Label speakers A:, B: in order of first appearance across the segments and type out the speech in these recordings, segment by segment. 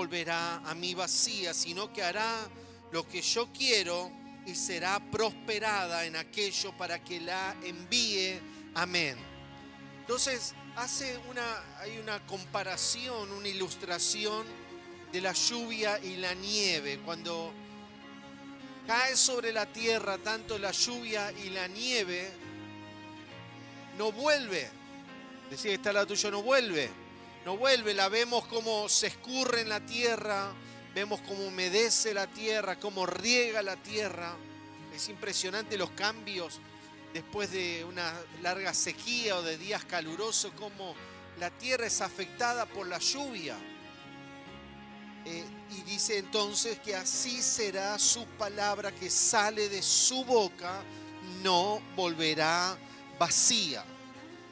A: volverá a mí vacía, sino que hará lo que yo quiero y será prosperada en aquello para que la envíe. Amén. Entonces hay una comparación, una ilustración de la lluvia y la nieve. Cuando cae sobre la tierra tanto la lluvia y la nieve, no vuelve. Decía que está al lado tuyo, no vuelve. No vuelve, la vemos como se escurre en la tierra, vemos cómo humedece la tierra, cómo riega la tierra. Es impresionante los cambios después de una larga sequía o de días calurosos, cómo la tierra es afectada por la lluvia. Y dice entonces que así será su palabra que sale de su boca, no volverá vacía.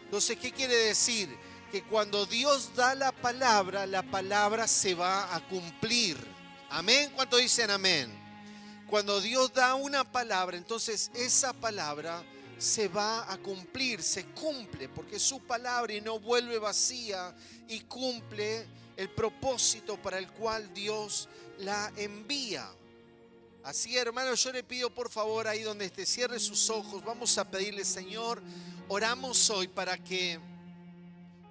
A: Entonces, ¿qué quiere decir? Que cuando Dios da la palabra se va a cumplir. ¿Amén? ¿Cuántos dicen amén? Cuando Dios da una palabra, entonces esa palabra se va a cumplir, se cumple, porque es su palabra y no vuelve vacía y cumple el propósito para el cual Dios la envía. Así, hermanos, yo le pido por favor ahí donde esté, cierre sus ojos. Vamos a pedirle, Señor, oramos hoy para que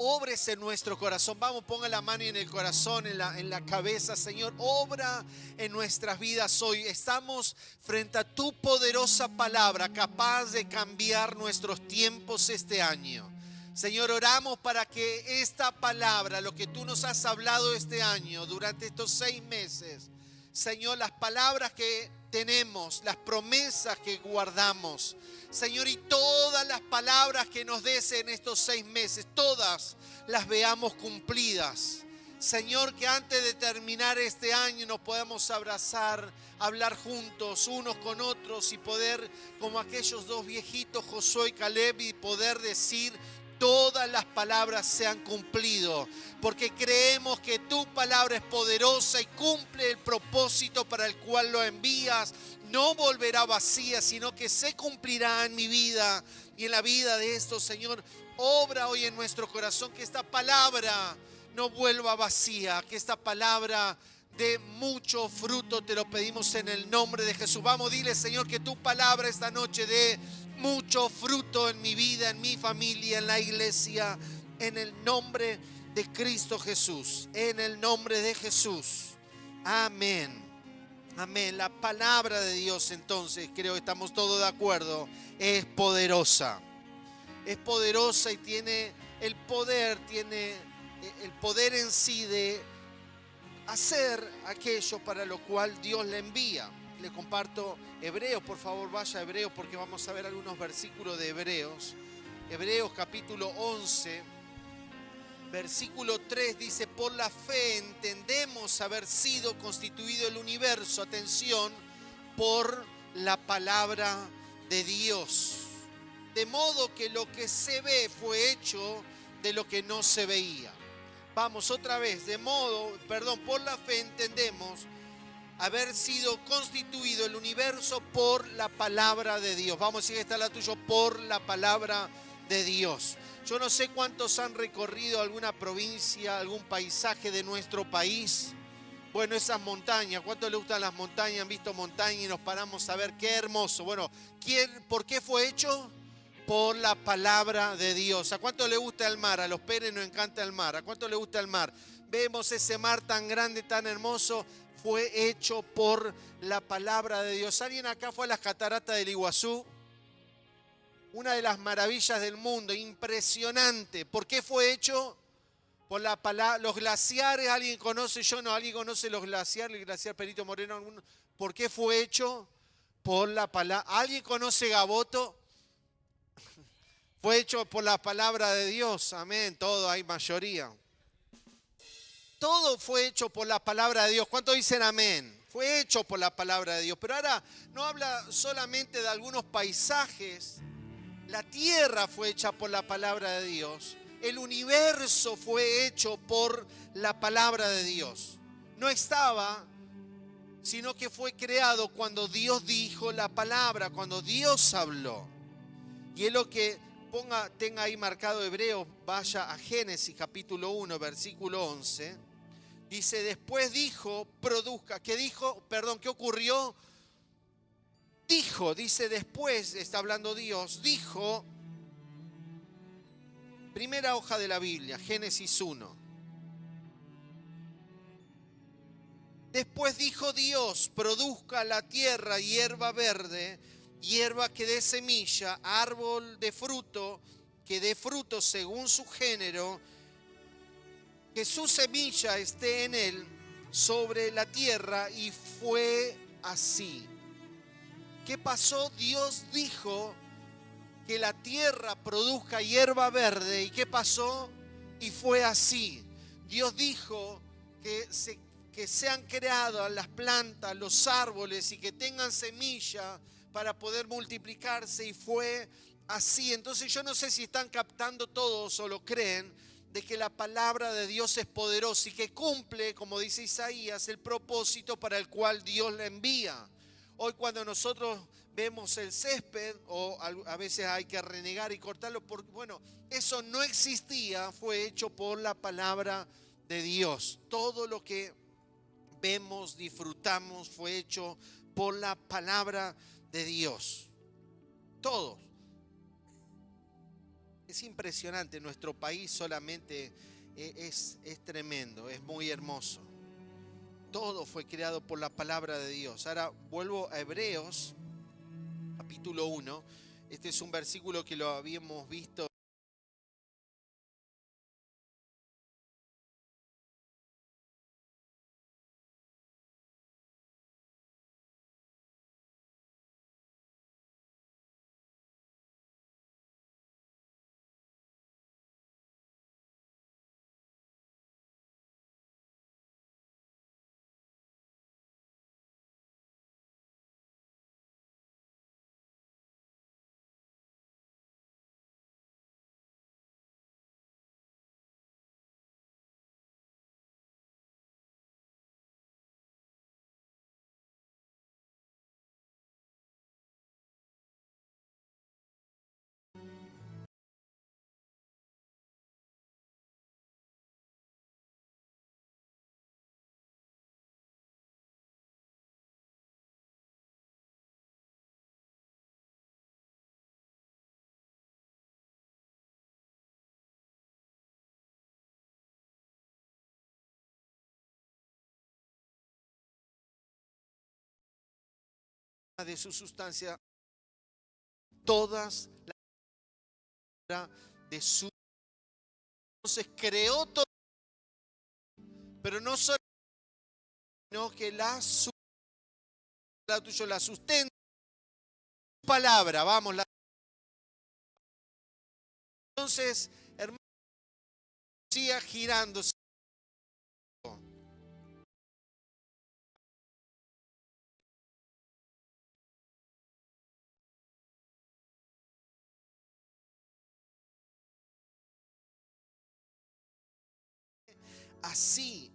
A: obres en nuestro corazón. Vamos, ponga la mano en el corazón, en la cabeza. Señor, obra en nuestras vidas hoy. Estamos frente a tu poderosa palabra, capaz de cambiar nuestros tiempos este año. Señor, oramos para que esta palabra, lo que tú nos has hablado este año, durante estos 6 meses, Señor, las palabras que tenemos, las promesas que guardamos, Señor, y todas las palabras que nos des en estos 6 meses, todas las veamos cumplidas. Señor, que antes de terminar este año nos podamos abrazar, hablar juntos unos con otros y poder, como aquellos 2 viejitos, Josué y Caleb, y poder decir: todas las palabras se han cumplido, porque creemos que tu palabra es poderosa y cumple el propósito para el cual lo envías. No volverá vacía, sino que se cumplirá en mi vida y en la vida de estos. Señor, obra hoy en nuestro corazón, que esta palabra no vuelva vacía, que esta palabra dé mucho fruto. Te lo pedimos en el nombre de Jesús. Vamos, dile, Señor, que tu palabra esta noche dé mucho fruto en mi vida, en mi familia, en la iglesia, en el nombre de Cristo Jesús, en el nombre de Jesús. Amén. Amén. La palabra de Dios, entonces, creo que estamos todos de acuerdo, es poderosa. Es poderosa y tiene el poder en sí de hacer aquello para lo cual Dios le envía. Le comparto Hebreos, por favor vaya a Hebreos, porque vamos a ver algunos versículos de Hebreos. Hebreos capítulo 11, versículo 3 dice: por la fe entendemos haber sido constituido el universo, atención, por la palabra de Dios. De modo que lo que se ve fue hecho de lo que no se veía. Vamos otra vez, por la fe entendemos haber sido constituido el universo por la palabra de Dios. Vamos, si está la tuyo, por la palabra de Dios. Yo no sé cuántos han recorrido alguna provincia, algún paisaje de nuestro país. Bueno, esas montañas, ¿cuántos les gustan las montañas? Han visto montañas y nos paramos a ver qué hermoso. Bueno, ¿por qué fue hecho? Por la palabra de Dios. ¿A cuánto le gusta el mar? A los Pérez nos encanta el mar. ¿A cuánto le gusta el mar? Vemos ese mar tan grande, tan hermoso. Fue hecho por la palabra de Dios. ¿Alguien acá fue a las cataratas del Iguazú? Una de las maravillas del mundo, impresionante. ¿Por qué fue hecho? Por la palabra. Los glaciares, ¿alguien conoce? Yo no. ¿Alguien conoce los glaciares? El glaciar Perito Moreno. ¿Por qué fue hecho? Por la palabra. ¿Alguien conoce Gaboto? Fue hecho por la palabra de Dios. Amén. Todo, hay mayoría. Todo fue hecho por la palabra de Dios. ¿Cuántos dicen amén? Fue hecho por la palabra de Dios. Pero ahora no habla solamente de algunos paisajes. La tierra fue hecha por la palabra de Dios. El universo fue hecho por la palabra de Dios. No estaba, sino que fue creado cuando Dios dijo la palabra, cuando Dios habló. Y es lo que tenga ahí marcado Hebreos, vaya a Génesis capítulo 1, versículo 11. Dice, después dijo, produzca. ¿Qué dijo? Perdón, ¿qué ocurrió? Dijo, dice después, está hablando Dios, dijo, primera hoja de la Biblia, Génesis 1. Después dijo Dios, produzca la tierra hierba verde, hierba que dé semilla, árbol de fruto, que dé fruto según su género, que su semilla esté en él sobre la tierra, y fue así. ¿Qué pasó? Dios dijo que la tierra produzca hierba verde. ¿Y qué pasó? Y fue así. Dios dijo que sean creadas las plantas, los árboles y que tengan semilla para poder multiplicarse, y fue así. Entonces yo no sé si están captando todos o lo creen, de que la palabra de Dios es poderosa y que cumple, como dice Isaías, el propósito para el cual Dios la envía. Hoy cuando nosotros vemos el césped, o a veces hay que renegar y cortarlo, porque bueno, eso no existía, fue hecho por la palabra de Dios. Todo lo que vemos, disfrutamos, fue hecho por la palabra de Dios. Todos. Es impresionante, nuestro país solamente es tremendo, es muy hermoso. Todo fue creado por la palabra de Dios. Ahora vuelvo a Hebreos, capítulo 1. Este es un versículo que lo habíamos visto. De su sustancia, todas las de su. Entonces creó todo, pero no solo, sino que la tuyo la sustenta. Palabra, vamos. Entonces, hermano, siga girando. Así.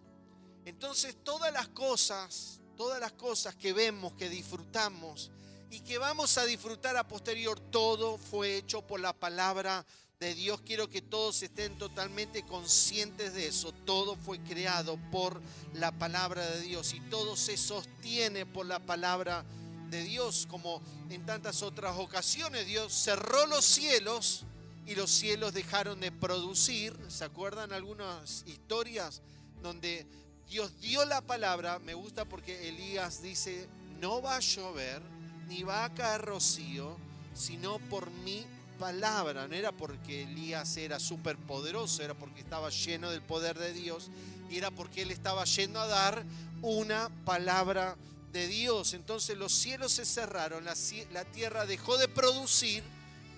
A: Entonces todas las cosas que vemos, que disfrutamos y que vamos a disfrutar a posterior, todo fue hecho por la palabra de Dios. Quiero que todos estén totalmente conscientes de eso. Todo fue creado por la palabra de Dios y todo se sostiene por la palabra de Dios. Como en tantas otras ocasiones, Dios cerró los cielos y los cielos dejaron de producir. ¿Se acuerdan algunas historias donde Dios dio la palabra? Me gusta porque Elías dice, no va a llover ni va a caer rocío, sino por mi palabra. No era porque Elías era súper poderoso, era porque estaba lleno del poder de Dios y era porque él estaba yendo a dar una palabra de Dios. Entonces los cielos se cerraron, la tierra dejó de producir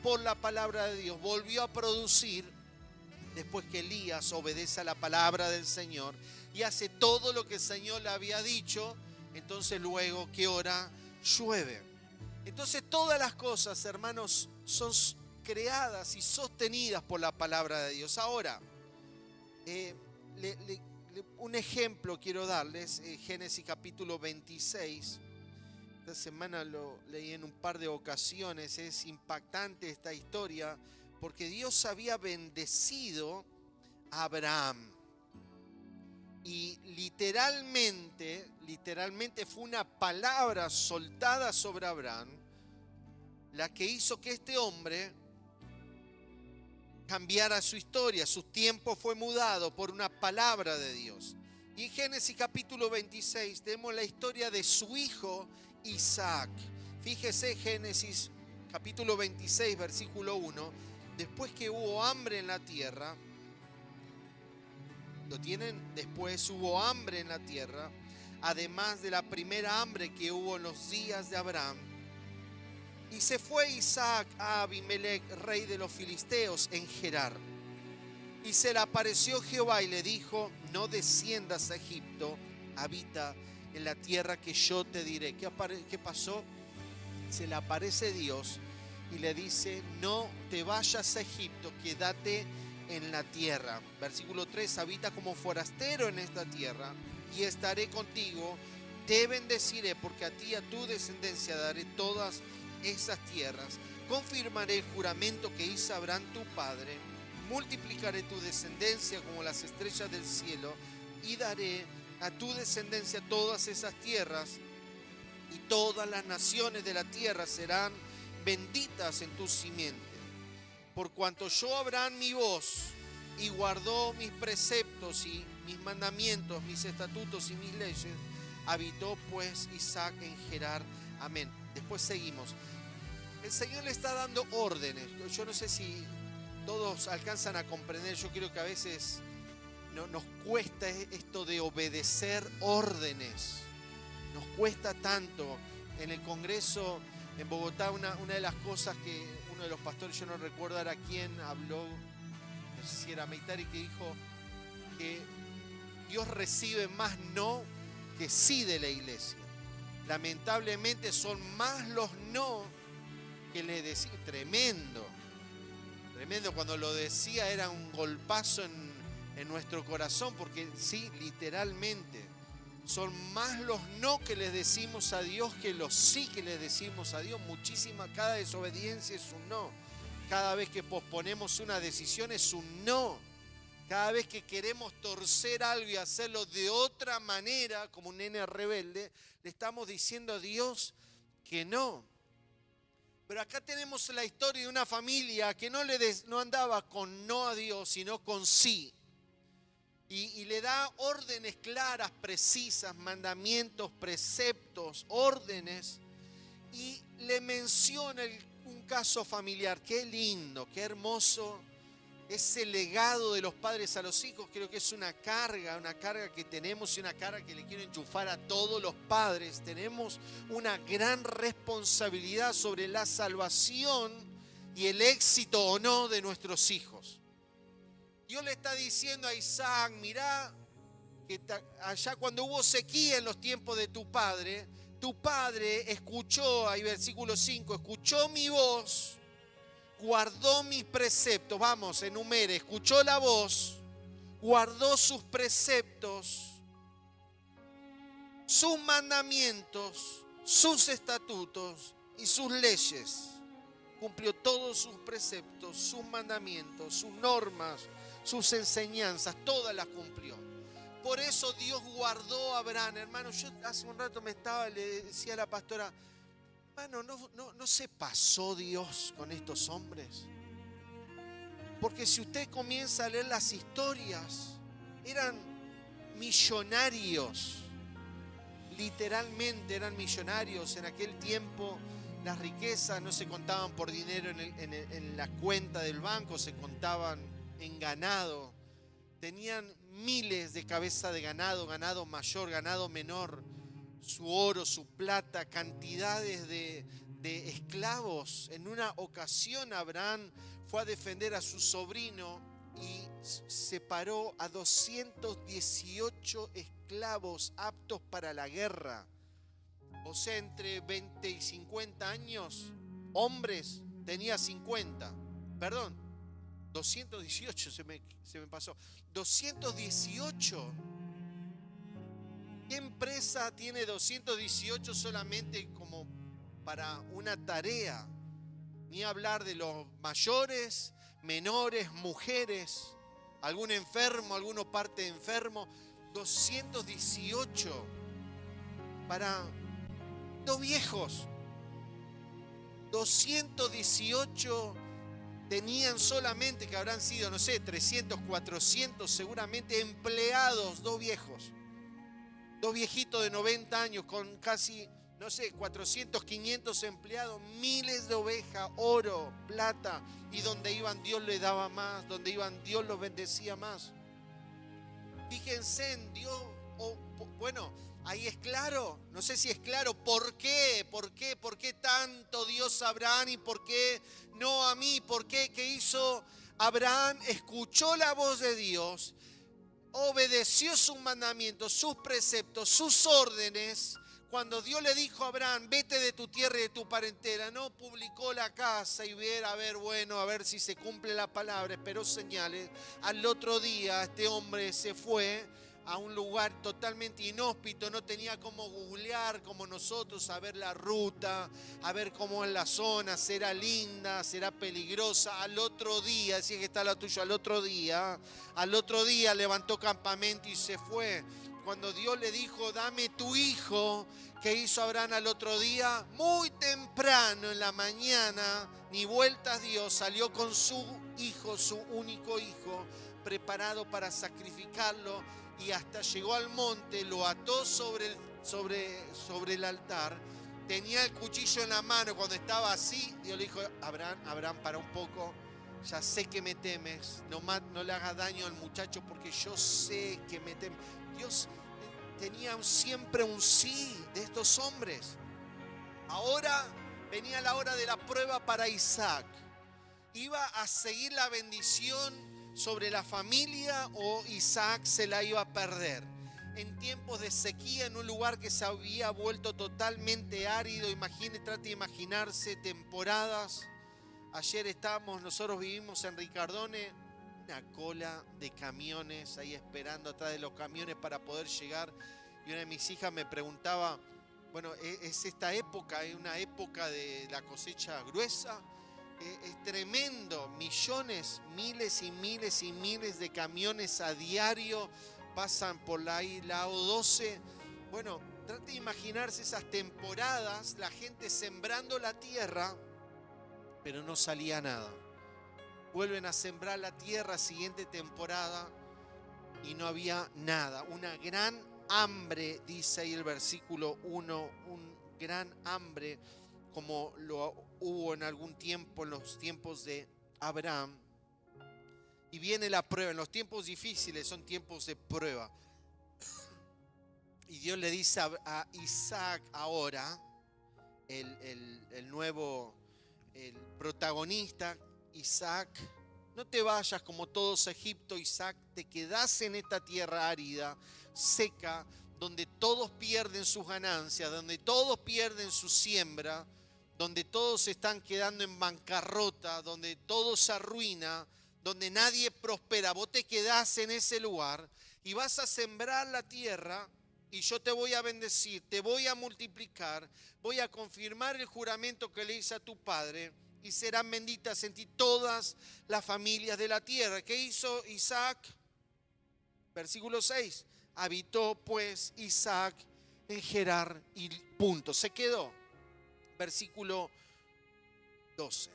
A: por la palabra de Dios, volvió a producir después que Elías obedece a la palabra del Señor y hace todo lo que el Señor le había dicho. Entonces luego, ¿qué hora? Llueve. Entonces todas las cosas, hermanos, son creadas y sostenidas por la palabra de Dios. Ahora, un ejemplo quiero darles, Génesis capítulo 26. Esta semana lo leí en un par de ocasiones. Es impactante esta historia porque Dios había bendecido a Abraham. Y literalmente fue una palabra soltada sobre Abraham la que hizo que este hombre cambiara su historia. Su tiempo fue mudado por una palabra de Dios. Y en Génesis capítulo 26 tenemos la historia de su hijo Isaac. Fíjese, Génesis capítulo 26, versículo 1. Después que hubo hambre en la tierra, ¿lo tienen? Después hubo hambre en la tierra, además de la primera hambre que hubo en los días de Abraham. Y se fue Isaac a Abimelech, rey de los filisteos, en Gerar. Y se le apareció Jehová y le dijo: no desciendas a Egipto, habita en la tierra que yo te diré. ¿Qué pasó? Se le aparece Dios y le dice: no te vayas a Egipto, quédate en la tierra. Versículo 3: habita como forastero en esta tierra y estaré contigo, te bendeciré, porque a ti y a tu descendencia daré todas esas tierras. Confirmaré el juramento que hice a Abraham tu padre, multiplicaré tu descendencia como las estrellas del cielo y daré a tu descendencia todas esas tierras, y todas las naciones de la tierra serán benditas en tu simiente. Por cuanto yo Abraham mi voz y guardó mis preceptos y mis mandamientos, mis estatutos y mis leyes, habitó pues Isaac en Gerar. Amén. Después seguimos. El Señor le está dando órdenes. Yo no sé si todos alcanzan a comprender. Yo creo que a veces nos cuesta esto de obedecer órdenes. Nos cuesta tanto. En el Congreso en Bogotá, una de las cosas que uno de los pastores, yo no recuerdo ahora quién habló, no sé si era Meitari, que dijo que Dios recibe más no que sí de la iglesia. Lamentablemente son más los no que le decía. Tremendo cuando lo decía, era un golpazo en nuestro corazón, porque sí, literalmente son más los no que les decimos a Dios que los sí que les decimos a Dios. Cada desobediencia es un no. Cada vez que posponemos una decisión es un no. Cada vez que queremos torcer algo y hacerlo de otra manera, como un nene rebelde, le estamos diciendo a Dios que no. Pero acá tenemos la historia de una familia que no andaba con no a Dios, sino con sí. Y le da órdenes claras, precisas, mandamientos, preceptos, órdenes. Y le menciona un caso familiar. Qué lindo, qué hermoso. Ese legado de los padres a los hijos, creo que es una carga que tenemos y una carga que le quiero enchufar a todos los padres. Tenemos una gran responsabilidad sobre la salvación y el éxito o no de nuestros hijos. Dios le está diciendo a Isaac: mirá, que allá cuando hubo sequía en los tiempos de tu padre escuchó, ahí versículo 5, escuchó mi voz, guardó mis preceptos. Vamos, enumere: escuchó la voz, guardó sus preceptos, sus mandamientos, sus estatutos y sus leyes. Cumplió todos sus preceptos, sus mandamientos, sus normas, sus enseñanzas, todas las cumplió. Por eso Dios guardó a Abraham. Hermano, yo hace un rato le decía a la pastora: hermano, no se pasó Dios con estos hombres. Porque si usted comienza a leer las historias, eran millonarios. Literalmente eran millonarios. En aquel tiempo las riquezas no se contaban por dinero en la cuenta del banco, se contaban en ganado. Tenían miles de cabezas de ganado, ganado mayor, ganado menor, su oro, su plata, cantidades de esclavos. En una ocasión Abraham fue a defender a su sobrino y separó a 218 esclavos aptos para la guerra. O sea, entre 20 y 50 años, hombres, tenía 50. Perdón, 218 se me pasó. 218. ¿Qué empresa tiene 218 solamente como para una tarea? Ni hablar de los mayores, menores, mujeres, algún enfermo, alguno parte enfermo. 218 para 2 viejos. 218 tenían solamente, que habrán sido, no sé, 300, 400 seguramente empleados, 2 viejos. 2 viejitos de 90 años con casi, no sé, 400, 500 empleados, miles de ovejas, oro, plata, y donde iban Dios les daba más, donde iban Dios los bendecía más. Fíjense en Dios, bueno, ahí es claro, no sé si es claro, ¿por qué? ¿Por qué tanto Dios a Abraham y por qué no a mí? ¿Por qué? ¿Qué hizo Abraham? Escuchó la voz de Dios, obedeció sus mandamientos, sus preceptos, sus órdenes. Cuando Dios le dijo a Abraham, vete de tu tierra y de tu parentela, no publicó la casa y a ver si se cumple la palabra, esperó señales. Al otro día este hombre se fue a un lugar totalmente inhóspito, no tenía cómo googlear como nosotros, a ver la ruta, a ver cómo es la zona, será linda, será peligrosa. Al otro día, si es que está la tuya, al otro día levantó campamento y se fue. Cuando Dios le dijo, dame tu hijo, ¿qué hizo Abraham al otro día? Muy temprano en la mañana, ni vueltas Dios, salió con su hijo, su único hijo, preparado para sacrificarlo, y hasta llegó al monte, lo ató sobre el altar, tenía el cuchillo en la mano. Cuando estaba así, Dios le dijo, Abraham, para un poco, ya sé que me temes, no le hagas daño al muchacho porque yo sé que me temes. Dios tenía siempre un sí de estos hombres. Ahora venía la hora de la prueba para Isaac. ¿Iba a seguir la bendición sobre la familia o Isaac se la iba a perder? En tiempos de sequía, en un lugar que se había vuelto totalmente árido, trate de imaginarse temporadas. Ayer nosotros vivimos en Ricardone, una cola de camiones ahí esperando atrás de los camiones para poder llegar. Y una de mis hijas me preguntaba, bueno, ¿es esta época, es una época de la cosecha gruesa? Es tremendo, millones, miles y miles y miles de camiones a diario pasan por la O12. Bueno, trate de imaginarse esas temporadas, la gente sembrando la tierra, pero no salía nada. Vuelven a sembrar la tierra siguiente temporada y no había nada. Una gran hambre, dice ahí el versículo 1, un gran hambre como lo hubo en algún tiempo, en los tiempos de Abraham. Y viene la prueba. En los tiempos difíciles son tiempos de prueba. Y Dios le dice a Isaac ahora, el nuevo protagonista, Isaac, no te vayas como todos a Egipto, Isaac, te quedás en esta tierra árida, seca, donde todos pierden sus ganancias, donde todos pierden su siembra, donde todos están quedando en bancarrota, donde todo se arruina, donde nadie prospera. Vos te quedás en ese lugar y vas a sembrar la tierra y yo te voy a bendecir, te voy a multiplicar, voy a confirmar el juramento que le hice a tu padre y serán benditas en ti todas las familias de la tierra. ¿Qué hizo Isaac? Versículo 6. Habitó pues Isaac en Gerar y punto. Se quedó. Versículo 12.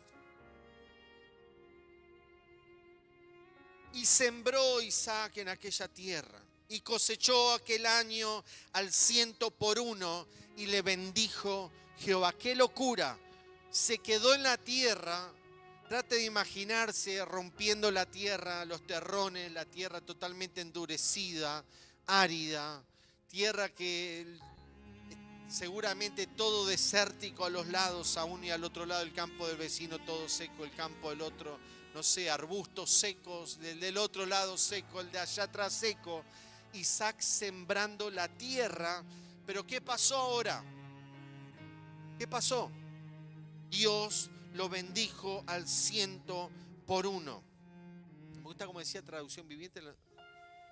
A: Y sembró Isaac en aquella tierra y cosechó aquel año al 100 por 1 y le bendijo Jehová. ¡Qué locura! Se quedó en la tierra. Trate de imaginarse rompiendo la tierra, los terrones, la tierra totalmente endurecida, árida, tierra que seguramente todo desértico a los lados, aún y al otro lado el campo del vecino todo seco, el campo del otro, no sé, arbustos secos, del otro lado seco, el de allá atrás seco. Isaac sembrando la tierra. Pero ¿qué pasó ahora? ¿Qué pasó? Dios lo bendijo al 100 por 1. Me gusta como decía traducción viviente.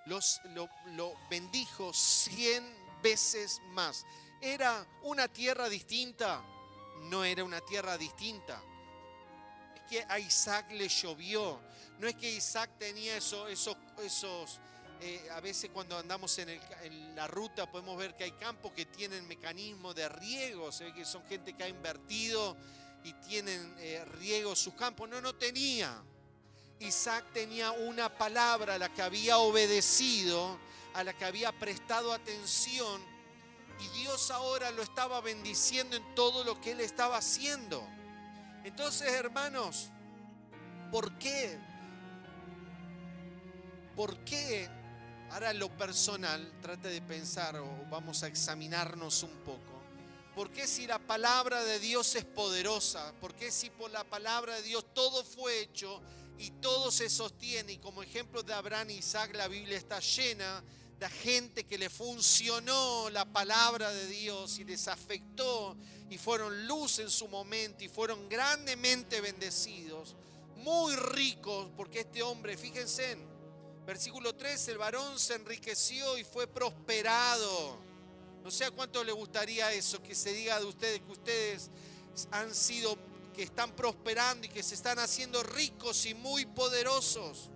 A: Lo bendijo 100 veces más. ¿Era una tierra distinta? No era una tierra distinta. Es que a Isaac le llovió. No es que Isaac tenía esos A veces cuando andamos en la ruta podemos ver que hay campos que tienen mecanismos de riego. Se ve que son gente que ha invertido y tienen riego sus campos. No tenía. Isaac tenía una palabra a la que había obedecido, a la que había prestado atención, y Dios ahora lo estaba bendiciendo en todo lo que él estaba haciendo. Entonces, hermanos, ¿por qué? ¿Por qué? Ahora en lo personal, trate de pensar o vamos a examinarnos un poco. ¿Por qué si la palabra de Dios es poderosa? ¿Por qué si por la palabra de Dios todo fue hecho y todo se sostiene? Y como ejemplo de Abraham e Isaac, la Biblia está llena de gente que le funcionó la palabra de Dios y les afectó y fueron luz en su momento y fueron grandemente bendecidos, muy ricos, porque este hombre, fíjense, versículo 3, el varón se enriqueció y fue prosperado. No sé a cuánto le gustaría eso, que se diga de ustedes que ustedes han sido, que están prosperando y que se están haciendo ricos y muy poderosos.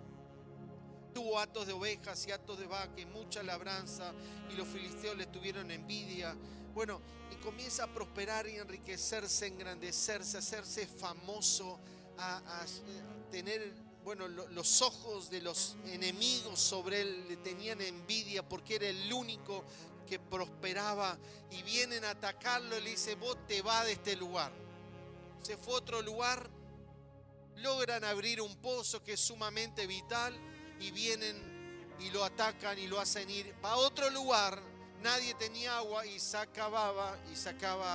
A: Tuvo hatos de ovejas y hatos de vaca y mucha labranza, y los filisteos le tuvieron envidia. Bueno, y comienza a prosperar y enriquecerse, engrandecerse, hacerse famoso, a tener, bueno, los ojos de los enemigos sobre él le tenían envidia porque era el único que prosperaba, y vienen a atacarlo y le dice: vos te vas de este lugar. Se fue a otro lugar, logran abrir un pozo que es sumamente vital, y vienen y lo atacan y lo hacen ir a otro lugar. Nadie tenía agua y sacaba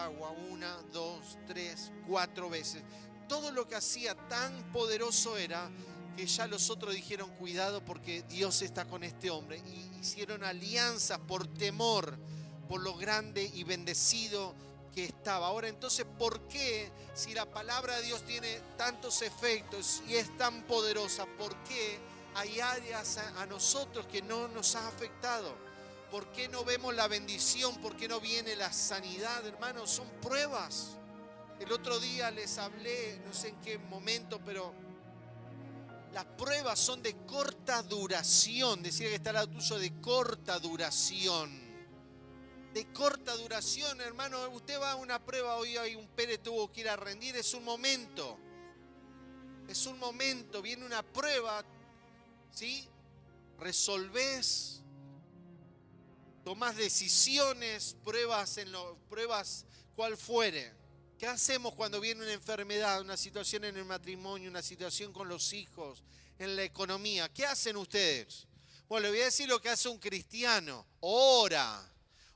A: agua 1, 2, 3, 4 veces. Todo lo que hacía tan poderoso era que ya los otros dijeron: cuidado, porque Dios está con este hombre, y hicieron alianzas por temor, por lo grande y bendecido que estaba. Ahora, entonces, ¿por qué, si la palabra de Dios tiene tantos efectos y es tan poderosa, por qué hay áreas a nosotros que no nos ha afectado? ¿Por qué no vemos la bendición? ¿Por qué no viene la sanidad, hermanos? Son pruebas. El otro día les hablé, no sé en qué momento, pero las pruebas son de corta duración. Decía que está al lado tuyo: de corta duración. De corta duración, hermano. Usted va a una prueba, hoy hay un Pérez tuvo que ir a rendir, es un momento. Es un momento, viene una prueba, ¿sí? Resolvés, tomás decisiones, pruebas cual fuere. ¿Qué hacemos cuando viene una enfermedad, una situación en el matrimonio, una situación con los hijos, en la economía? ¿Qué hacen ustedes? Bueno, le voy a decir lo que hace un cristiano: ora.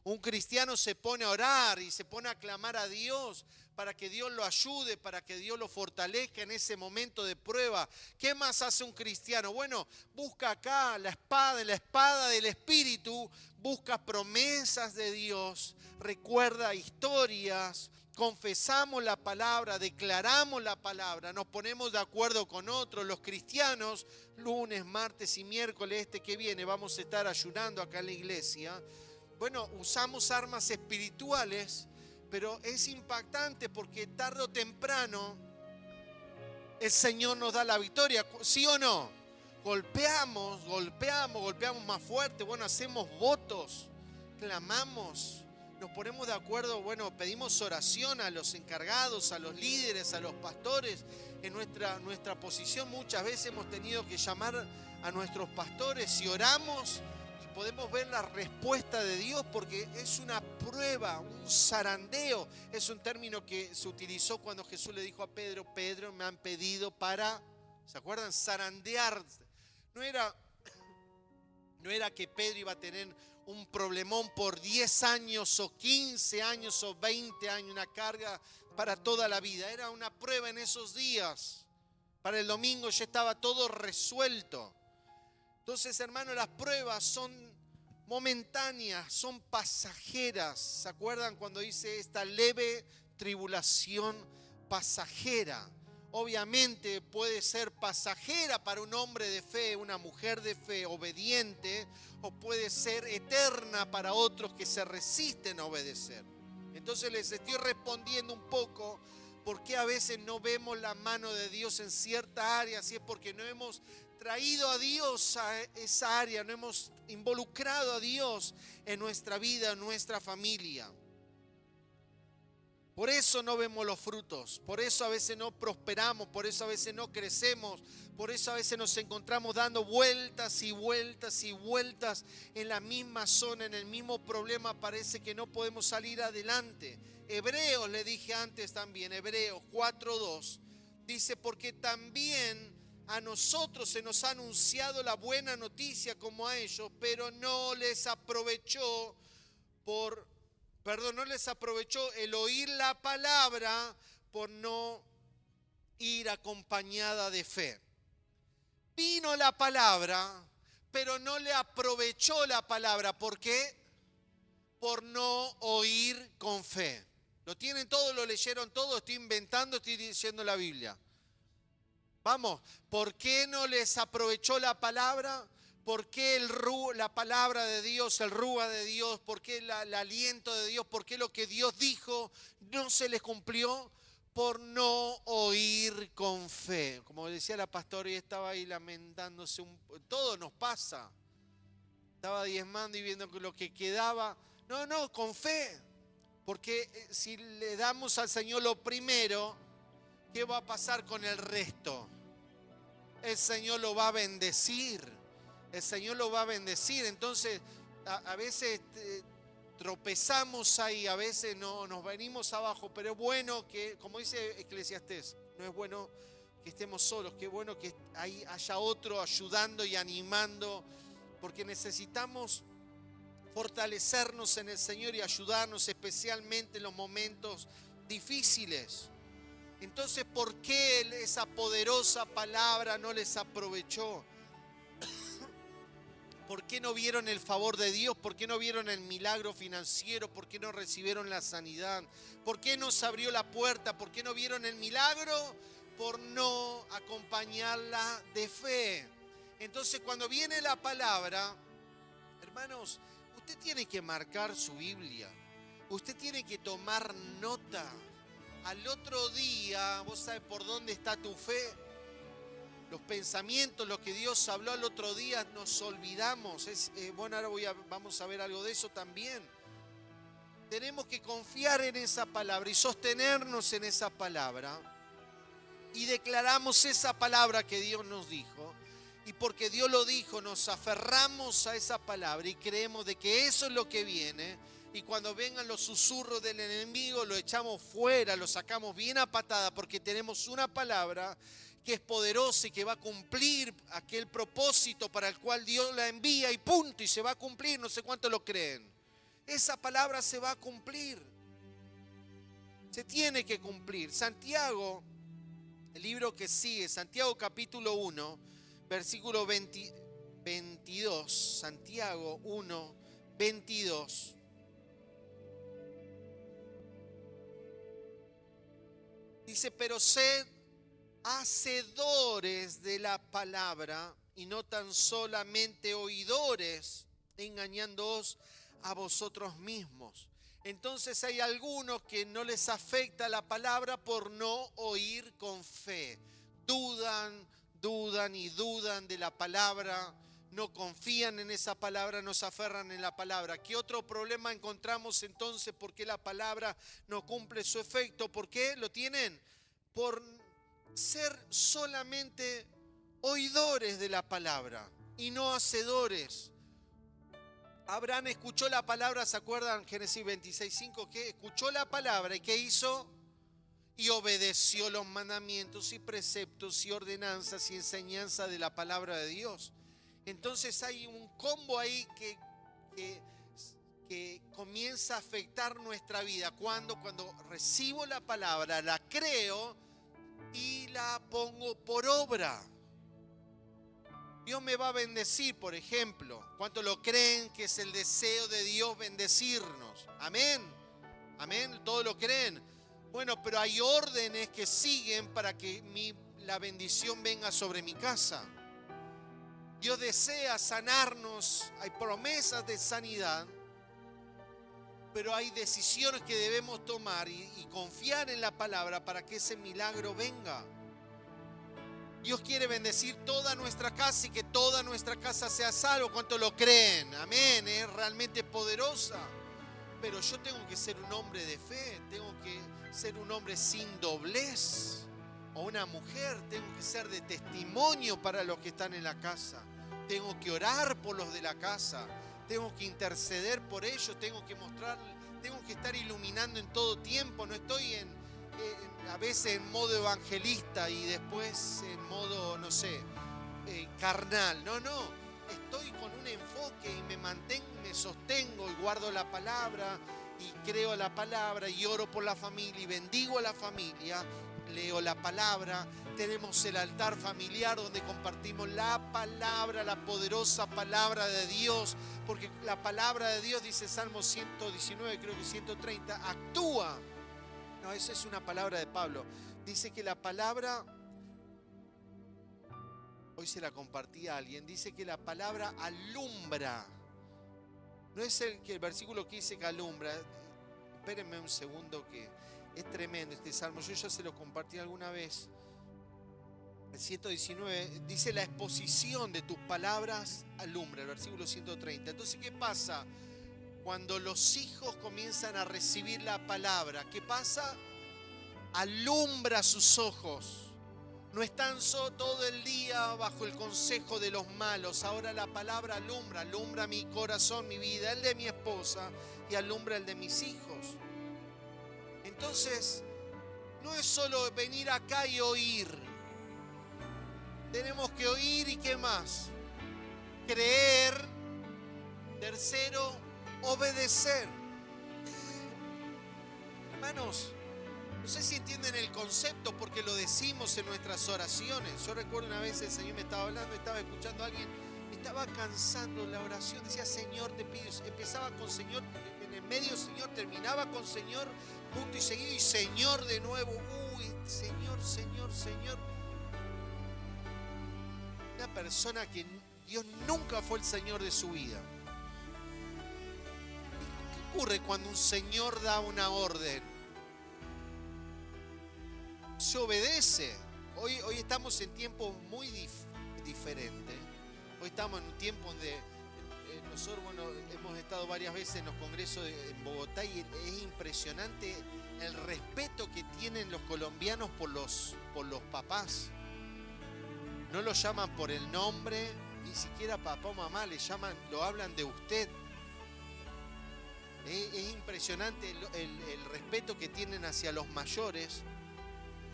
A: Un cristiano se pone a orar y se pone a clamar a Dios para que Dios lo ayude, para que Dios lo fortalezca en ese momento de prueba. ¿Qué más hace un cristiano? Bueno, busca acá la espada del Espíritu, busca promesas de Dios, recuerda historias, confesamos la palabra, declaramos la palabra, nos ponemos de acuerdo con otros. Los cristianos, lunes, martes y miércoles que viene, vamos a estar ayunando acá en la iglesia. Bueno, usamos armas espirituales, pero es impactante porque tarde o temprano el Señor nos da la victoria, ¿sí o no? Golpeamos más fuerte, bueno, hacemos votos, clamamos, nos ponemos de acuerdo, bueno, pedimos oración a los encargados, a los líderes, a los pastores. En nuestra posición muchas veces hemos tenido que llamar a nuestros pastores y oramos, y podemos ver la respuesta de Dios, porque es una prueba, un zarandeo. Es un término que se utilizó cuando Jesús le dijo a Pedro: Pedro, me han pedido para, ¿se acuerdan? Zarandear. No era que Pedro iba a tener un problemón por 10 años o 15 años o 20 años, una carga para toda la vida. Era una prueba en esos días. Para el domingo ya estaba todo resuelto. Entonces, hermanos, las pruebas son momentáneas, son pasajeras. ¿Se acuerdan cuando dice esta leve tribulación pasajera? Obviamente puede ser pasajera para un hombre de fe, una mujer de fe obediente, o puede ser eterna para otros que se resisten a obedecer. Entonces les estoy respondiendo un poco por qué a veces no vemos la mano de Dios en cierta área. Si es porque no hemos traído a Dios a esa área, no hemos involucrado a Dios en nuestra vida, en nuestra familia. Por eso no vemos los frutos, por eso a veces no prosperamos, por eso a veces no crecemos, por eso a veces nos encontramos dando vueltas y vueltas y vueltas en la misma zona, en el mismo problema, parece que no podemos salir adelante. Hebreos, le dije antes también, Hebreos 4:2, dice, porque también a nosotros se nos ha anunciado la buena noticia como a ellos, pero no les aprovechó no les aprovechó el oír la palabra por no ir acompañada de fe. Vino la palabra, pero no le aprovechó la palabra. ¿Por qué? Por no oír con fe. ¿Lo tienen todo? ¿Lo leyeron todo? Estoy inventando, estoy diciendo la Biblia. Vamos, ¿por qué no les aprovechó la palabra? ¿Por qué la palabra de Dios, el rúa de Dios, por qué el aliento de Dios, por qué lo que Dios dijo no se les cumplió? Por no oír con fe. Como decía la pastora, y estaba ahí lamentándose, todo nos pasa. Estaba diezmando y viendo lo que quedaba. No, con fe. Porque si le damos al Señor lo primero, ¿qué va a pasar con el resto? El Señor lo va a bendecir. El Señor lo va a bendecir. Entonces, a veces tropezamos ahí, a veces no, nos venimos abajo, pero es bueno que, como dice Eclesiastés, no es bueno que estemos solos, que es bueno que haya otro ayudando y animando, porque necesitamos fortalecernos en el Señor y ayudarnos especialmente en los momentos difíciles. Entonces, ¿por qué esa poderosa palabra no les aprovechó? ¿Por qué no vieron el favor de Dios? ¿Por qué no vieron el milagro financiero? ¿Por qué no recibieron la sanidad? ¿Por qué no se abrió la puerta? ¿Por qué no vieron el milagro? Por no acompañarla de fe. Entonces, cuando viene la palabra, hermanos, usted tiene que marcar su Biblia. Usted tiene que tomar nota. Al otro día, ¿vos sabés por dónde está tu fe? Los pensamientos, lo que Dios habló al otro día, nos olvidamos. Bueno, ahora vamos a ver algo de eso también. Tenemos que confiar en esa palabra y sostenernos en esa palabra. Y declaramos esa palabra que Dios nos dijo. Y porque Dios lo dijo, nos aferramos a esa palabra y creemos de que eso es lo que viene. Y cuando vengan los susurros del enemigo, lo echamos fuera, lo sacamos bien a patada, porque tenemos una palabra que es poderosa y que va a cumplir aquel propósito para el cual Dios la envía y punto, y se va a cumplir. No sé cuántos lo creen. Esa palabra se va a cumplir. Se tiene que cumplir. Santiago, el libro que sigue, Santiago capítulo 1, versículo 22. Santiago 1, 22. Dice, pero sed hacedores de la palabra y no tan solamente oidores, engañándoos a vosotros mismos. Entonces hay algunos que no les afecta la palabra por no oír con fe. Dudan de la palabra, no confían en esa palabra, no se aferran en la palabra. ¿Qué otro problema encontramos entonces? ¿Por qué la palabra no cumple su efecto? ¿Por qué lo tienen? Por ser solamente oidores de la palabra y no hacedores. Abraham escuchó la palabra, ¿se acuerdan? Génesis 26:5, que escuchó la palabra y ¿qué hizo? Y obedeció los mandamientos y preceptos y ordenanzas y enseñanza de la palabra de Dios. Entonces hay un combo ahí que comienza a afectar nuestra vida. Cuando recibo la palabra, la creo y la pongo por obra. Dios me va a bendecir, por ejemplo. ¿Cuántos lo creen que es el deseo de Dios bendecirnos? Amén. Amén. ¿Todos lo creen? Bueno, pero hay órdenes que siguen para que la bendición venga sobre mi casa. Dios desea sanarnos, hay promesas de sanidad, pero hay decisiones que debemos tomar y confiar en la palabra para que ese milagro venga. Dios quiere bendecir toda nuestra casa y que toda nuestra casa sea salvo. ¿Cuánto lo creen? Amén. Es realmente poderosa. Pero yo tengo que ser un hombre de fe. Tengo que ser un hombre sin doblez. O una mujer. Tengo que ser de testimonio para los que están en la casa. Tengo que orar por los de la casa. Tengo que interceder por ellos. Tengo que mostrar. Tengo que estar iluminando en todo tiempo. No estoy a veces en modo evangelista y después en modo, no sé, carnal. No. Estoy con un enfoque y me sostengo y guardo la palabra y creo la palabra y oro por la familia y bendigo a la familia. Leo la palabra. Tenemos el altar familiar donde compartimos la palabra, la poderosa palabra de Dios. Porque la palabra de Dios, dice Salmo 119, creo que 130, actúa. No, esa es una palabra de Pablo. Dice que la palabra, hoy se la compartí a alguien, dice que la palabra alumbra. No es el versículo que dice que alumbra. Espérenme un segundo que es tremendo este salmo. Yo ya se lo compartí alguna vez. El 119 dice la exposición de tus palabras alumbra, el versículo 130. Entonces, ¿qué pasa? Cuando los hijos comienzan a recibir la palabra, ¿qué pasa? Alumbra sus ojos. No están todo el día bajo el consejo de los malos. Ahora la palabra alumbra mi corazón, mi vida, el de mi esposa y alumbra el de mis hijos. Entonces, no es solo venir acá y oír. Tenemos que oír y ¿qué más? Creer. Tercero, obedecer. Hermanos, no sé si entienden el concepto porque lo decimos en nuestras oraciones. Yo recuerdo una vez el Señor me estaba hablando, estaba escuchando a alguien, estaba cansando la oración, decía Señor te pido, empezaba con Señor, en el medio Señor, terminaba con Señor, punto y seguido y Señor de nuevo, Señor. Una persona que Dios nunca fue el Señor de su vida. ¿Qué ocurre cuando un Señor da una orden? Se obedece. Hoy estamos en tiempos muy diferentes. Hoy estamos en un tiempo donde nosotros hemos estado varias veces en los congresos en Bogotá y es impresionante el respeto que tienen los colombianos por los papás. No lo llaman por el nombre, ni siquiera papá o mamá, lo hablan de usted. Es impresionante el respeto que tienen hacia los mayores.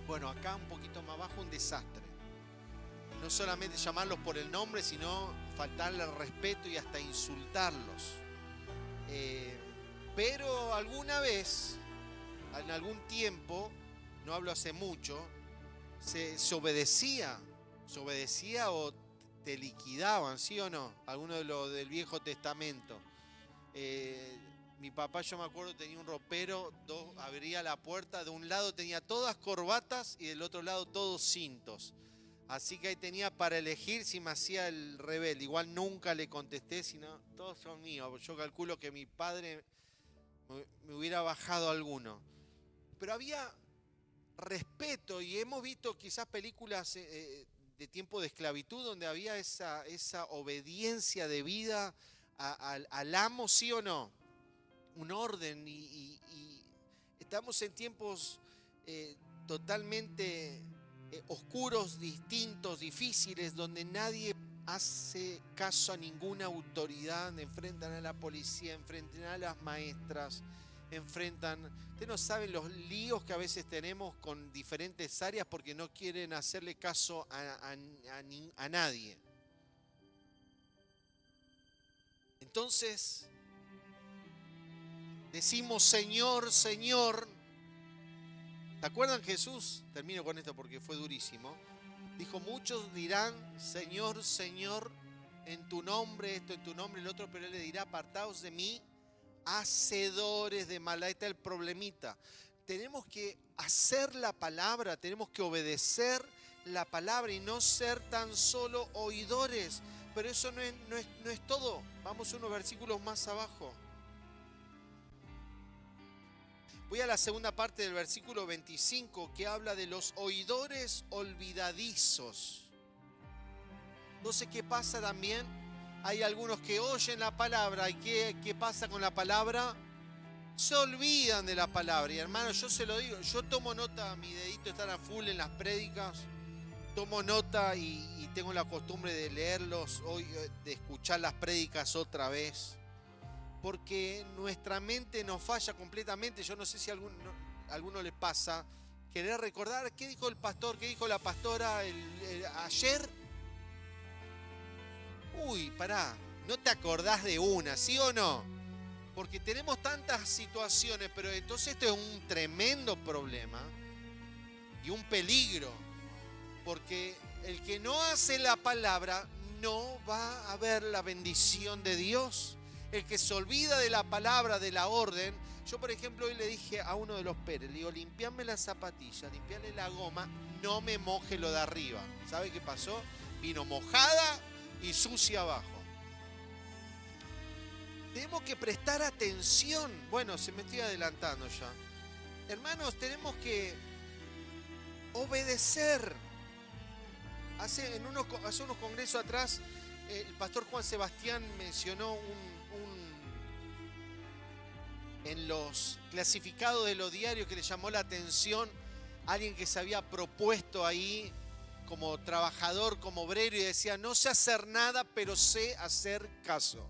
A: Bueno, acá un poquito más abajo un desastre. No solamente llamarlos por el nombre, sino faltarle el respeto y hasta insultarlos. Pero alguna vez, en algún tiempo, no hablo hace mucho, se obedecía o te liquidaban, ¿sí o no? Algunos de los del Viejo Testamento. Mi papá, yo me acuerdo, tenía un ropero, abría la puerta, de un lado tenía todas corbatas y del otro lado todos cintos. Así que ahí tenía para elegir si me hacía el rebelde. Igual nunca le contesté, sino todos son míos. Yo calculo que mi padre me hubiera bajado alguno. Pero había respeto y hemos visto quizás películas de tiempo de esclavitud donde había esa obediencia de vida al amo, ¿sí o no? Un orden y estamos en tiempos totalmente oscuros, distintos, difíciles, donde nadie hace caso a ninguna autoridad, enfrentan a la policía, enfrentan a las maestras, ustedes no saben los líos que a veces tenemos con diferentes áreas porque no quieren hacerle caso a nadie. Entonces, decimos Señor, Señor. ¿Se acuerdan Jesús? Termino con esto porque fue durísimo. Dijo, muchos dirán, Señor, Señor, en tu nombre, esto en tu nombre, el otro, pero Él le dirá, apartaos de mí, hacedores de maldad. Ahí está el problemita. Tenemos que hacer la palabra, tenemos que obedecer la palabra y no ser tan solo oidores. Pero eso no es todo. Vamos unos versículos más abajo. Voy a la segunda parte del versículo 25 que habla de los oidores olvidadizos. Entonces, ¿qué pasa también? Hay algunos que oyen la palabra y ¿qué pasa con la palabra? Se olvidan de la palabra. Y hermano, yo se lo digo, yo tomo nota, mi dedito está a full en las prédicas, tomo nota y tengo la costumbre de leerlos, hoy, de escuchar las prédicas otra vez, porque nuestra mente nos falla completamente. Yo no sé si a alguno le pasa querer recordar qué dijo el pastor, qué dijo la pastora ayer. Uy, pará, no te acordás de una, ¿sí o no? Porque tenemos tantas situaciones, pero entonces esto es un tremendo problema y un peligro, porque el que no hace la palabra no va a ver la bendición de Dios. El que se olvida de la palabra, de la orden. Yo, por ejemplo, hoy le dije a uno de los Pérez, le digo, limpiame la zapatilla, limpiale la goma, no me moje lo de arriba. ¿Sabe qué pasó? Vino mojada y sucia abajo. Tenemos que prestar atención. Bueno, se me estoy adelantando ya. Hermanos, tenemos que obedecer. Hace unos congresos atrás, el pastor Juan Sebastián mencionó en los clasificados de los diarios que le llamó la atención a alguien que se había propuesto ahí como trabajador, como obrero, y decía, no sé hacer nada, pero sé hacer caso.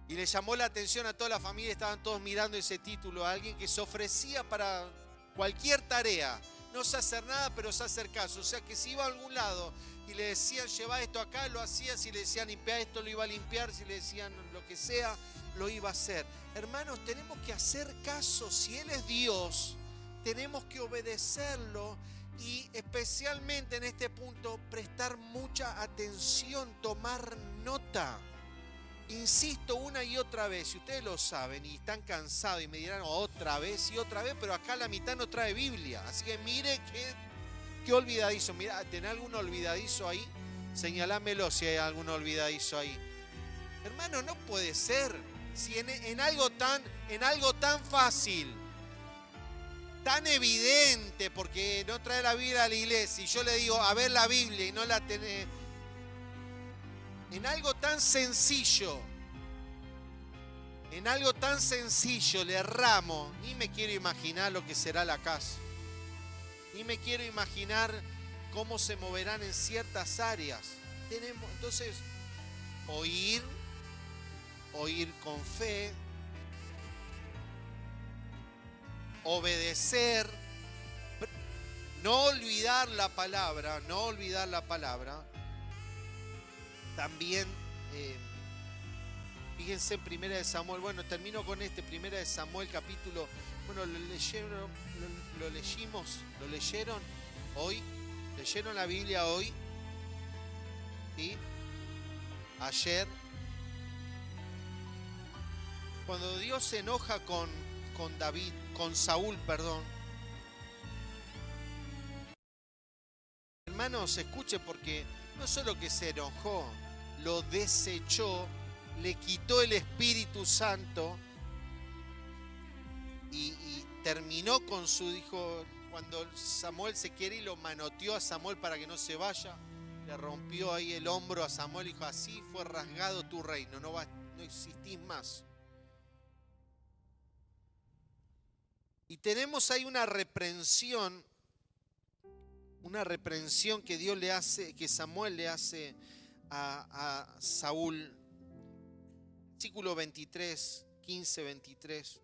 A: Y le llamó la atención a toda la familia, estaban todos mirando ese título, a alguien que se ofrecía para cualquier tarea. No sé hacer nada, pero sé hacer caso. O sea que si iba a algún lado y le decían, lleva esto acá, lo hacía. Si le decían, limpia esto, lo iba a limpiar. Si le decían lo que sea, lo iba a hacer. Hermanos, tenemos que hacer caso. Si Él es Dios, tenemos que obedecerlo. Y especialmente en este punto, prestar mucha atención, tomar nota. Insisto una y otra vez, si ustedes lo saben y están cansados y me dirán otra vez y otra vez, pero acá la mitad no trae Biblia. Así que mire qué olvidadizo. Mira, ¿tenés algún olvidadizo ahí? Señalámelo si hay algún olvidadizo ahí. Hermano, no puede ser. Si en algo tan fácil, tan evidente, porque no trae la Biblia a la iglesia, y yo le digo, a ver la Biblia y no la tenés. En algo tan sencillo le erramos. Ni me quiero imaginar lo que será la casa. Ni me quiero imaginar cómo se moverán en ciertas áreas. Entonces, oír con fe, obedecer, no olvidar la palabra. También, fíjense en 1 de Samuel, bueno, termino con 1 de Samuel capítulo, bueno, lo leyeron hoy, leyeron la Biblia hoy, ¿sí? Ayer, cuando Dios se enoja con Saúl, perdón. Hermanos, escuchen, porque no solo que se enojó, lo desechó, le quitó el Espíritu Santo y terminó con su hijo. Cuando Samuel se quiere y lo manoteó a Samuel para que no se vaya, le rompió ahí el hombro a Samuel y dijo, así fue rasgado tu reino, no existís más. Y tenemos ahí una reprensión que Dios le hace, que Samuel le hace a Saúl. Versículo 23, 15, 23.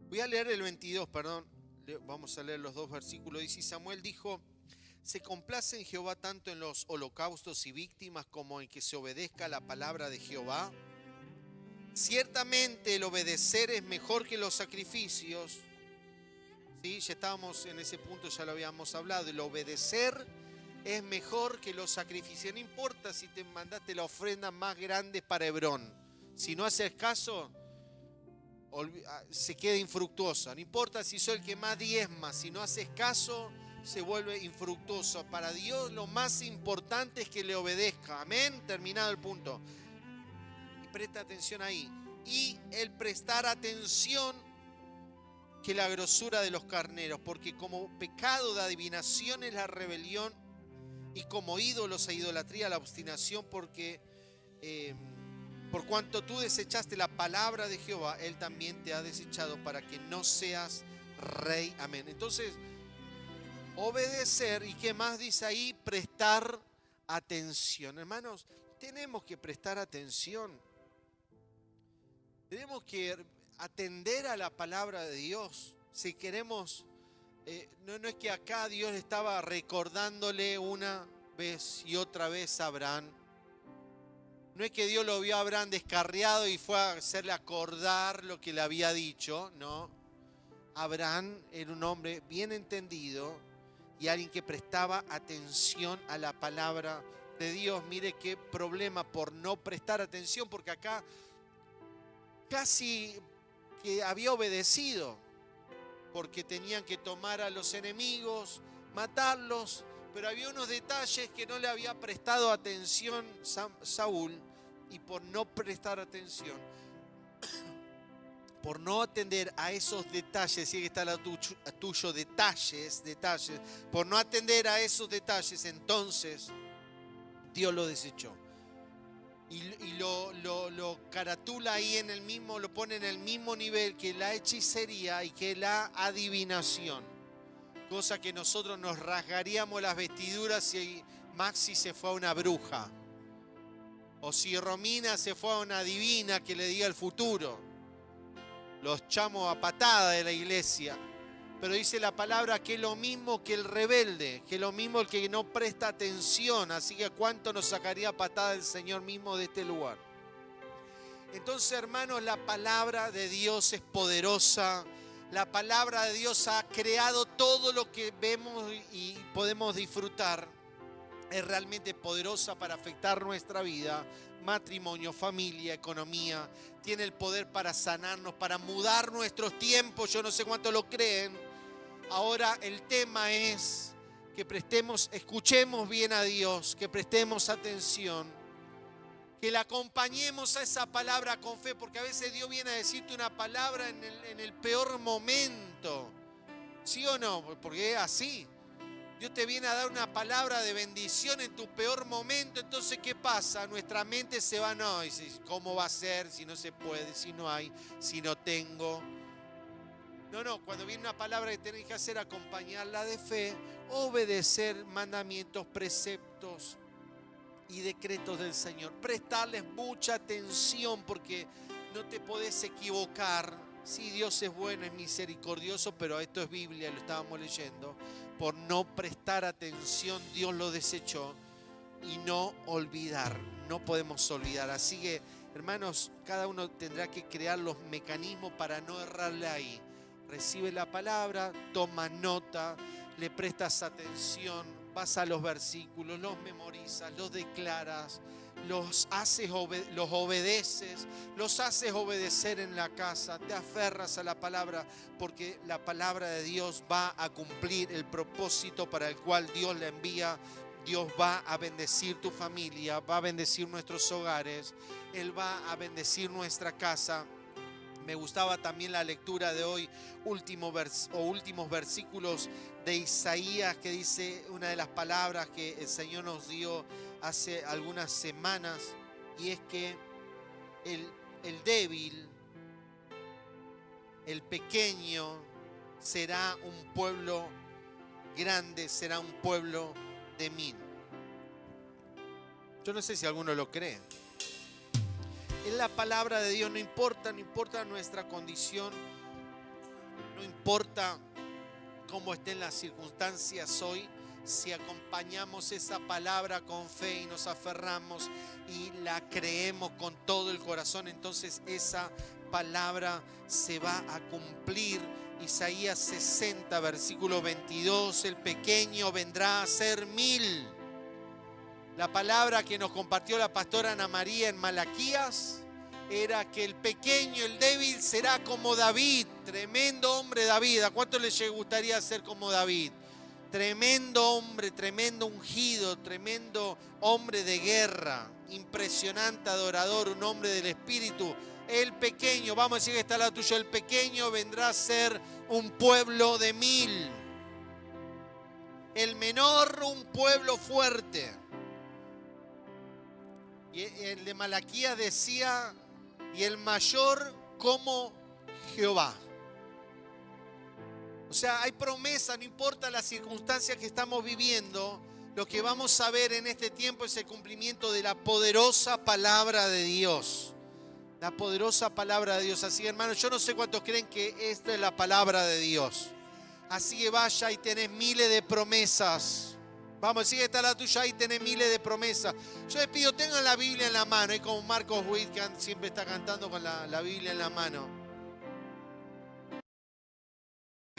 A: Voy a leer el 22, perdón. Vamos a leer los dos versículos. Dice, Samuel dijo, ¿se complace en Jehová tanto en los holocaustos y víctimas como en que se obedezca la palabra de Jehová? Ciertamente el obedecer es mejor que los sacrificios. ¿Sí? Ya estábamos en ese punto, ya lo habíamos hablado. El obedecer es mejor que los sacrificios. No importa si te mandaste la ofrenda más grande para Hebrón. Si no haces caso, se queda infructuosa. No importa si soy el que más diezma. Si no haces caso, se vuelve infructuoso. Para Dios lo más importante es que le obedezca. Amén. Terminado el punto. Y presta atención ahí. y el prestar atención que la grosura de los carneros, porque como pecado de adivinación es la rebelión, y como ídolos e idolatría la obstinación, porque por cuanto tú desechaste la palabra de Jehová, Él también te ha desechado para que no seas rey. Amén. Entonces, obedecer, y qué más dice ahí, prestar atención. Hermanos, tenemos que prestar atención. Tenemos que atender a la palabra de Dios. Si queremos, no es que acá Dios estaba recordándole una vez y otra vez a Abraham. No es que Dios lo vio a Abraham descarriado y fue a hacerle acordar lo que le había dicho, no. Abraham era un hombre bien entendido y alguien que prestaba atención a la palabra de Dios. Mire qué problema por no prestar atención, porque acá casi que había obedecido, porque tenían que tomar a los enemigos, matarlos, pero había unos detalles que no le había prestado atención Saúl, y por no prestar atención, por no atender a esos detalles, si está la tuyo, detalles, por no atender a esos detalles, entonces Dios lo desechó. Y lo caratula ahí en el mismo, lo pone en el mismo nivel que la hechicería y que la adivinación. Cosa que nosotros nos rasgaríamos las vestiduras si Maxi se fue a una bruja. O si Romina se fue a una divina que le diga el futuro. Los echamos a patada de la iglesia. Pero dice la palabra que es lo mismo que el rebelde, que es lo mismo el que no presta atención. Así que ¿cuánto nos sacaría patada el Señor mismo de este lugar? Entonces, hermanos, la palabra de Dios es poderosa. La palabra de Dios ha creado todo lo que vemos y podemos disfrutar. Es realmente poderosa para afectar nuestra vida, matrimonio, familia, economía. Tiene el poder para sanarnos, para mudar nuestros tiempos. Yo no sé cuánto lo creen. Ahora el tema es que escuchemos bien a Dios, que prestemos atención, que le acompañemos a esa palabra con fe, porque a veces Dios viene a decirte una palabra en el peor momento. ¿Sí o no? Porque es así. Dios te viene a dar una palabra de bendición en tu peor momento. Entonces, ¿qué pasa? Nuestra mente se va, no, y dice, ¿cómo va a ser si no se puede, si no hay, si no tengo? No, cuando viene una palabra que tenés que hacer, acompañarla de fe, obedecer mandamientos, preceptos y decretos del Señor. Prestarles mucha atención, porque no te podés equivocar. Sí, Dios es bueno, es misericordioso, pero esto es Biblia, lo estábamos leyendo. Por no prestar atención, Dios lo desechó. Y no olvidar, no podemos olvidar. Así que, hermanos, cada uno tendrá que crear los mecanismos para no errarle ahí. Recibe la palabra, toma nota, le prestas atención, vas a los versículos, los memorizas, los declaras, los obedeces, los haces obedecer en la casa, te aferras a la palabra, porque la palabra de Dios va a cumplir el propósito para el cual Dios la envía. Dios va a bendecir tu familia, va a bendecir nuestros hogares, Él va a bendecir nuestra casa. Me gustaba también la lectura de hoy, últimos versículos de Isaías, que dice una de las palabras que el Señor nos dio hace algunas semanas, y es que el débil, el pequeño, será un pueblo grande, será un pueblo de mí. Yo no sé si alguno lo cree. Es la palabra de Dios, no importa nuestra condición, no importa cómo estén las circunstancias hoy. Si acompañamos esa palabra con fe y nos aferramos y la creemos con todo el corazón, entonces esa palabra se va a cumplir. Isaías 60, versículo 22, el pequeño vendrá a ser 1000. La palabra que nos compartió la pastora Ana María en Malaquías era que el pequeño, el débil, será como David. Tremendo hombre David. ¿A cuánto les gustaría ser como David? Tremendo hombre, tremendo ungido, tremendo hombre de guerra, impresionante adorador, un hombre del Espíritu. El pequeño, vamos a decir que está al lado tuyo, el pequeño vendrá a ser un pueblo de 1000. El menor, un pueblo fuerte. Y el de Malaquías decía, y el mayor como Jehová. O sea, hay promesa, no importa las circunstancias que estamos viviendo, lo que vamos a ver en este tiempo es el cumplimiento de la poderosa palabra de Dios. La poderosa palabra de Dios. Así que, hermanos, yo no sé cuántos creen que esta es la palabra de Dios. Así que vaya y tenés miles de promesas. Vamos, sigue está la tuya, ahí tenés miles de promesas. Yo les pido, tengan la Biblia en la mano. Es como Marcos Witt, que siempre está cantando con la Biblia en la mano.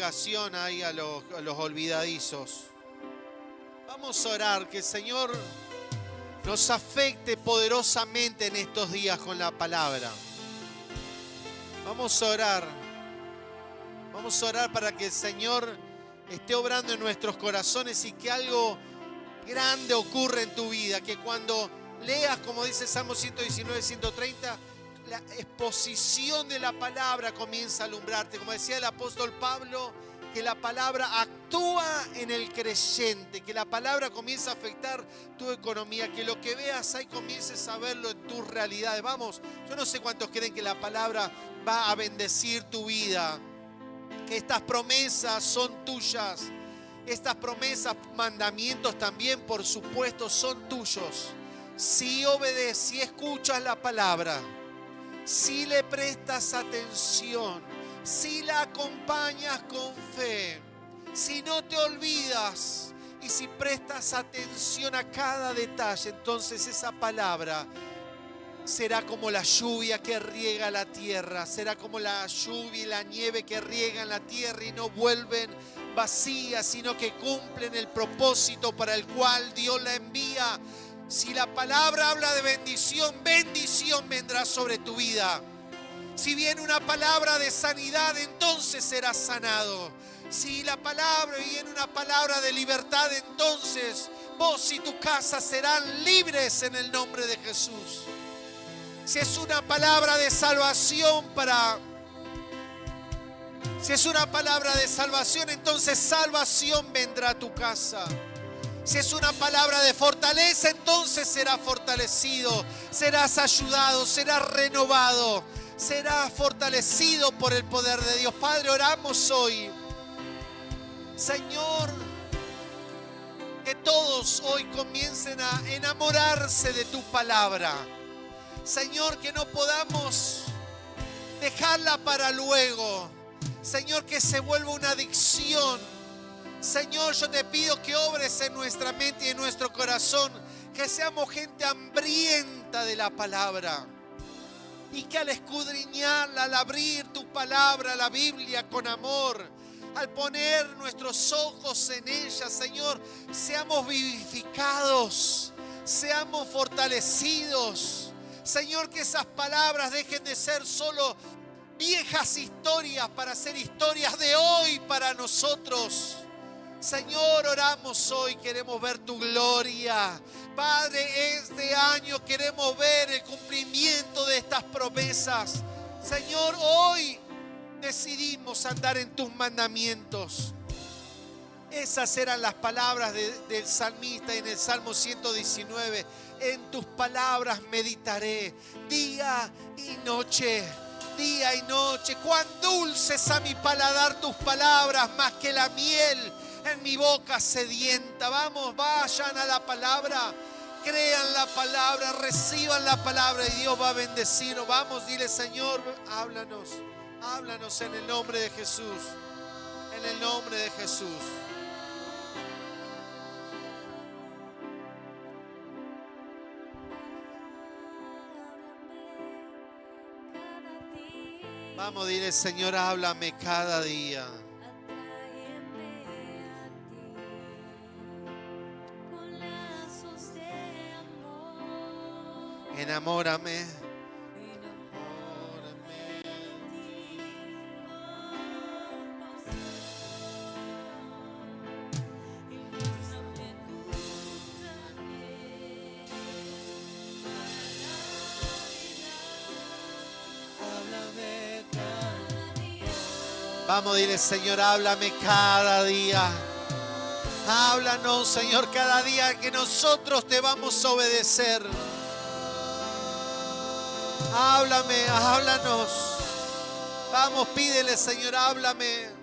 A: Ahí a los olvidadizos. Vamos a orar, que el Señor nos afecte poderosamente en estos días con la palabra. Vamos a orar. Vamos a orar para que el Señor esté obrando en nuestros corazones y que algo grande ocurra en tu vida. Que cuando leas, como dice Salmo 119, 130, la exposición de la palabra comienza a alumbrarte. Como decía el apóstol Pablo, que la palabra actúa en el creyente, que la palabra comienza a afectar tu economía, que lo que veas ahí comiences a verlo en tus realidades. Vamos, yo no sé cuántos creen que la palabra va a bendecir tu vida, que estas promesas son tuyas. Estas promesas, mandamientos también, por supuesto, son tuyos. Si obedeces, si escuchas la palabra, si le prestas atención, si la acompañas con fe, si no te olvidas y si prestas atención a cada detalle, entonces esa palabra será como la lluvia que riega la tierra, será como la lluvia y la nieve que riegan la tierra y no vuelven vacías, sino que cumplen el propósito para el cual Dios la envía. Si la palabra habla de bendición, bendición vendrá sobre tu vida. Si viene una palabra de sanidad, entonces serás sanado. Si la palabra viene una palabra de libertad, entonces vos y tu casa serán libres en el nombre de Jesús. Si es una palabra de salvación si es una palabra de salvación, entonces salvación vendrá a tu casa. Si es una palabra de fortaleza, entonces serás fortalecido, serás ayudado, serás renovado, serás fortalecido por el poder de Dios. Padre, oramos hoy, Señor, que todos hoy comiencen a enamorarse de tu palabra. Señor, que no podamos dejarla para luego. Señor, que se vuelva una adicción. Señor, yo te pido que obres en nuestra mente y en nuestro corazón, que seamos gente hambrienta de la palabra. Y que al escudriñarla, al abrir tu palabra, la Biblia, con amor, al poner nuestros ojos en ella, Señor, seamos vivificados, seamos fortalecidos. Señor, que esas palabras dejen de ser solo viejas historias para ser historias de hoy para nosotros. Señor, oramos hoy, queremos ver tu gloria. Padre, este año queremos ver el cumplimiento de estas promesas. Señor, hoy decidimos andar en tus mandamientos. Esas eran las palabras del salmista en el Salmo 119. En tus palabras meditaré día y noche. Día y noche. Cuán dulces a mi paladar tus palabras, más que la miel en mi boca sedienta. Vamos, vayan a la palabra, crean la palabra, reciban la palabra y Dios va a bendecirnos. Vamos, dile, Señor, háblanos, háblanos en el nombre de Jesús, en el nombre de Jesús. Vamos, dile, Señor, háblame cada día. Enamórame. Vamos, dile, Señor, háblame cada día. Háblanos, Señor, cada día que nosotros te vamos a obedecer. Háblame, háblanos. Vamos, pídele, Señor, háblame.